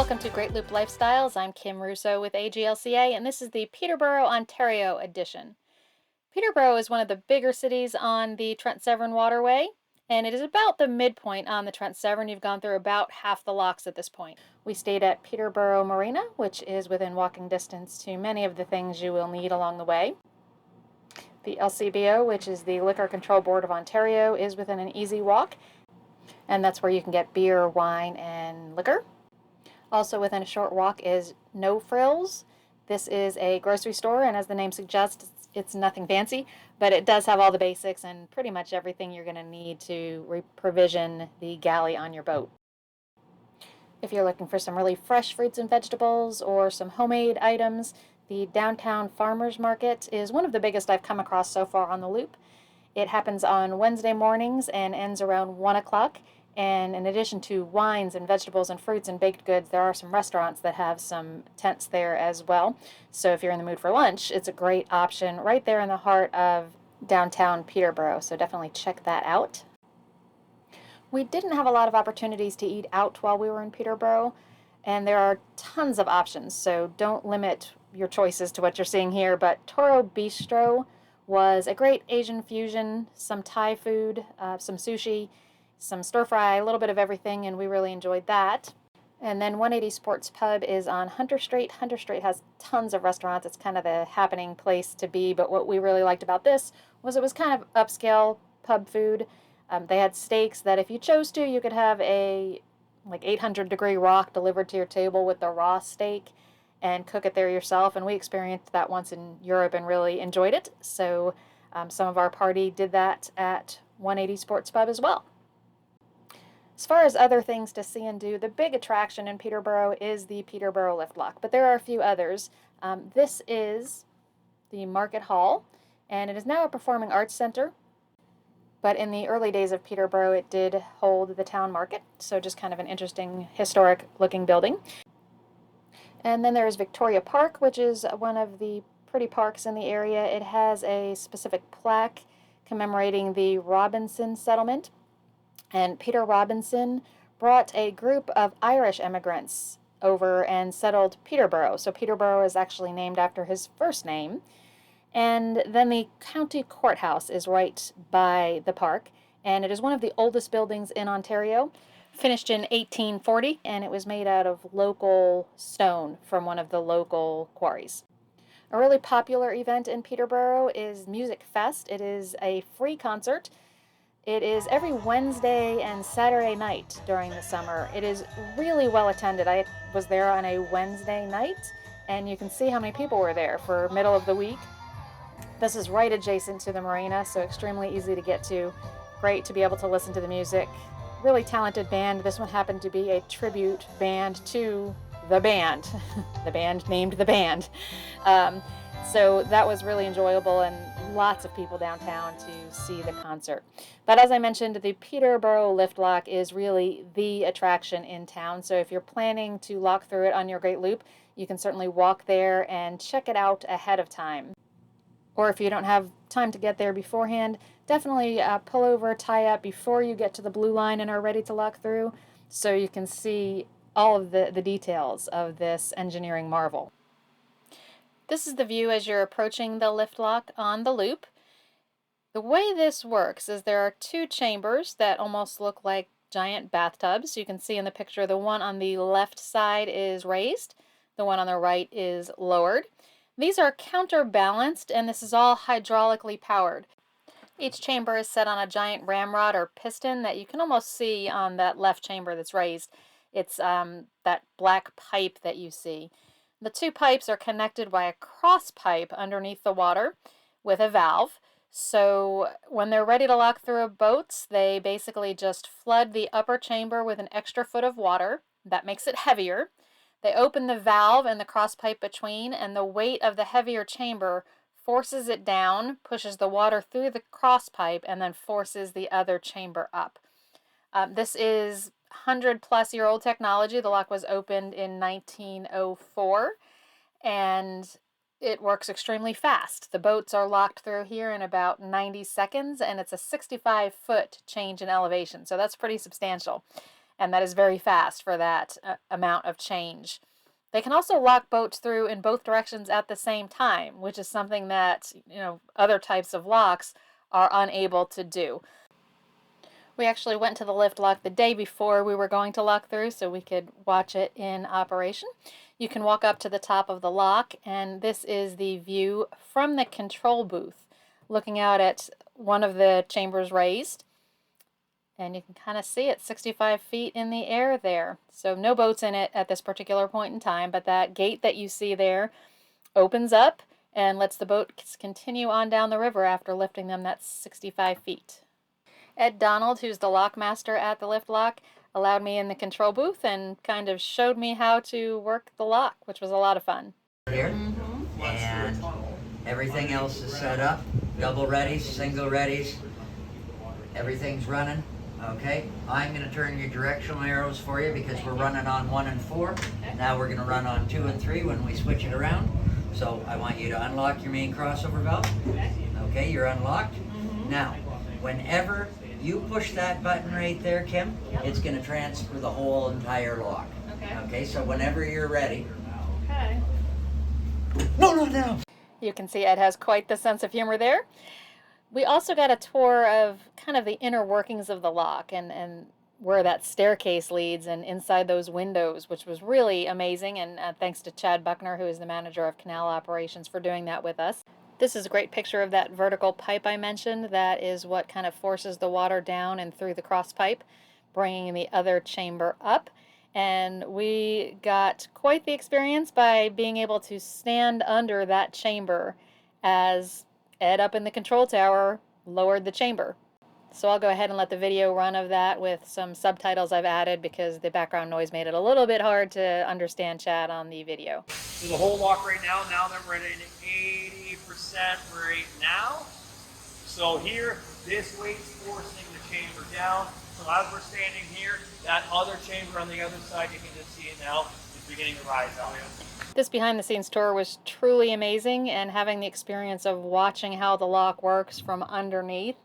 Welcome to Great Loop Lifestyles. I'm Kim Russo with AGLCA, and this is the Peterborough, Ontario edition. Peterborough is one of the bigger cities on the Trent-Severn Waterway, and it is about the midpoint on the Trent-Severn. You've gone through about half the locks at this point. We stayed at Peterborough Marina, which is within walking distance to many of the things you will need along the way. The LCBO, which is the Liquor Control Board of Ontario, is within an easy walk, and that's where you can get beer, wine, and liquor. Also within a short walk is No Frills. This is a grocery store, and as the name suggests, it's nothing fancy, but it does have all the basics and pretty much everything you're going to need to provision the galley on your boat. If you're looking for some really fresh fruits and vegetables or some homemade items, the downtown farmers market is one of the biggest I've come across so far on the loop. It happens on Wednesday mornings and ends around 1 o'clock. And in addition to wines and vegetables and fruits and baked goods, there are some restaurants that have some tents there as well. So if you're in the mood for lunch, it's a great option right there in the heart of downtown Peterborough. So definitely check that out. We didn't have a lot of opportunities to eat out while we were in Peterborough, and there are tons of options. So don't limit your choices to what you're seeing here, but Toro Bistro was a great Asian fusion, some Thai food, some sushi, some stir fry, a little bit of everything, and we really enjoyed that. And then 180 Sports Pub is on Hunter Street. Hunter Street has tons of restaurants. It's kind of the happening place to be, but what we really liked about this was it was kind of upscale pub food. They had steaks that if you chose to, you could have a 800-degree rock delivered to your table with the raw steak and cook it there yourself, and we experienced that once in Europe and really enjoyed it. So some of our party did that at 180 Sports Pub as well. As far as other things to see and do, the big attraction in Peterborough is the Peterborough Lift Lock, but there are a few others. This is the Market Hall, and it is now a performing arts center, but in the early days of Peterborough, it did hold the town market, so just kind of an interesting, historic-looking building. And then there's Victoria Park, which is one of the pretty parks in the area. It has a specific plaque commemorating the Robinson settlement. And Peter Robinson brought a group of Irish immigrants over and settled Peterborough. So Peterborough is actually named after his first name. And then the county courthouse is right by the park, and it is one of the oldest buildings in Ontario, finished in 1840, and it was made out of local stone from one of the local quarries. A really popular event in Peterborough is Music Fest. It is a free concert. It is every Wednesday and Saturday night during the summer. It is really well attended. I was there on a Wednesday night, and you can see how many people were there for middle of the week. This is right adjacent to the marina, so extremely easy to get to. Great to be able to listen to the music. Really talented band. This one happened to be a tribute band to the band. The band named the band. So that was really enjoyable, and lots of people downtown to see the concert. But as I mentioned, the Peterborough Lift Lock is really the attraction in town. So if you're planning to lock through it on your Great Loop, you can certainly walk there and check it out ahead of time. Or if you don't have time to get there beforehand, definitely pull over, tie up before you get to the blue line and are ready to lock through, so you can see all of the details of this engineering marvel. This is the view as you're approaching the lift lock on the loop. The way this works is there are two chambers that almost look like giant bathtubs. You can see in the picture the one on the left side is raised, the one on the right is lowered. These are counterbalanced, and this is all hydraulically powered. Each chamber is set on a giant ramrod or piston that you can almost see on that left chamber that's raised. It's that black pipe that you see. The two pipes are connected by a cross pipe underneath the water with a valve. So when they're ready to lock through boats, they basically just flood the upper chamber with an extra foot of water. That makes it heavier. They open the valve and the cross pipe between, and the weight of the heavier chamber forces it down, pushes the water through the cross pipe, and then forces the other chamber up. This is 100-plus-year-old technology. The lock was opened in 1904, and it works extremely fast. The boats are locked through here in about 90 seconds, and it's a 65-foot change in elevation, so that's pretty substantial. and that is very fast for that amount of change. They can also lock boats through in both directions at the same time, which is something that, other types of locks are unable to do. We actually went to the lift lock the day before we were going to lock through so we could watch it in operation. You can walk up to the top of the lock, and this is the view from the control booth, looking out at one of the chambers raised. And you can kind of see it 65 feet in the air there. So no boats in it at this particular point in time, but that gate that you see there opens up and lets the boats continue on down the river after lifting them that 65 feet. Ed Donald, who's the lockmaster at the lift lock, allowed me in the control booth and kind of showed me how to work the lock, which was a lot of fun. Here, and everything else is set up. Double readies, single readies, everything's running. Okay, I'm going to turn your directional arrows for you because we're running on 1 and 4. Now we're going to run on 2 and 3 when we switch it around. So I want you to unlock your main crossover valve. Okay, you're unlocked. Now, whenever you push that button right there, Kim, it's going to transfer the whole entire lock. Okay, so whenever you're ready. Okay. No. You can see Ed has quite the sense of humor there. We also got a tour of kind of the inner workings of the lock and where that staircase leads and inside those windows, which was really amazing. And thanks to Chad Buckner, who is the manager of canal operations, for doing that with us. This is a great picture of that vertical pipe I mentioned. That is what kind of forces the water down and through the cross pipe, bringing the other chamber up. And we got quite the experience by being able to stand under that chamber as Ed up in the control tower lowered the chamber. So I'll go ahead and let the video run of that with some subtitles I've added because the background noise made it a little bit hard to understand Chad on the video. So the whole lock right now that we're at an 80% right now. So here, this weight's forcing the chamber down. So as we're standing here, that other chamber on the other side, you can just see it now, is beginning to rise up. This behind-the-scenes tour was truly amazing, and having the experience of watching how the lock works from underneath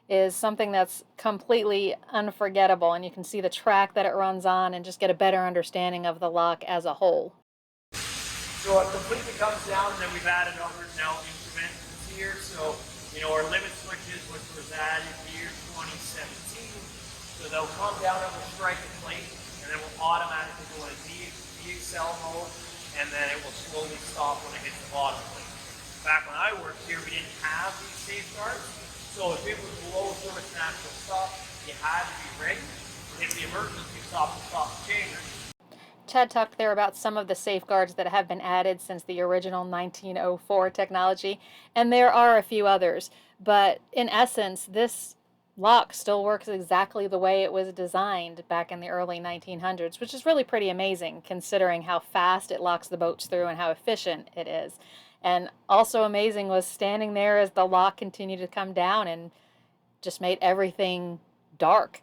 is something that's completely unforgettable, and you can see the track that it runs on and just get a better understanding of the lock as a whole. So it completely comes down, and then we've added other now instruments here. So, our limit switches, which was added here 2017. So they'll come down and we'll strike a plate, and then we'll automatically go into DXL mode, and then it will slowly stop when it hits the bottom plate. Back when I worked here, we didn't have these safeguards. So if it was below service natural stop, you had to be ready to hit the emergency stop to stop the chamber. Chad talked there about some of the safeguards that have been added since the original 1904 technology, and there are a few others. But in essence, this lock still works exactly the way it was designed back in the early 1900s, which is really pretty amazing considering how fast it locks the boats through and how efficient it is. And also amazing was standing there as the lock continued to come down and just made everything dark.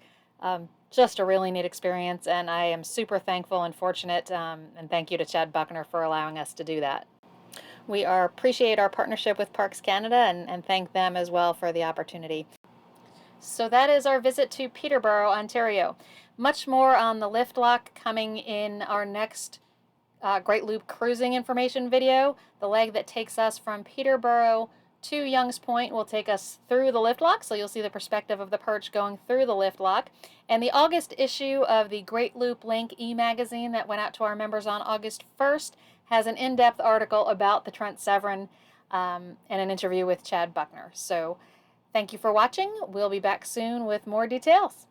Just a really neat experience, and I am super thankful and fortunate, and thank you to Chad Buckner for allowing us to do that. We appreciate our partnership with Parks Canada and thank them as well for the opportunity. So that is our visit to Peterborough, Ontario. Much more on the lift lock coming in our next Great Loop cruising information video. The leg that takes us from Peterborough to Young's Point will take us through the lift lock, so you'll see the perspective of the perch going through the lift lock. And the August issue of the Great Loop Link e-magazine that went out to our members on August 1st has an in-depth article about the Trent-Severn and an interview with Chad Buckner. So thank you for watching. We'll be back soon with more details.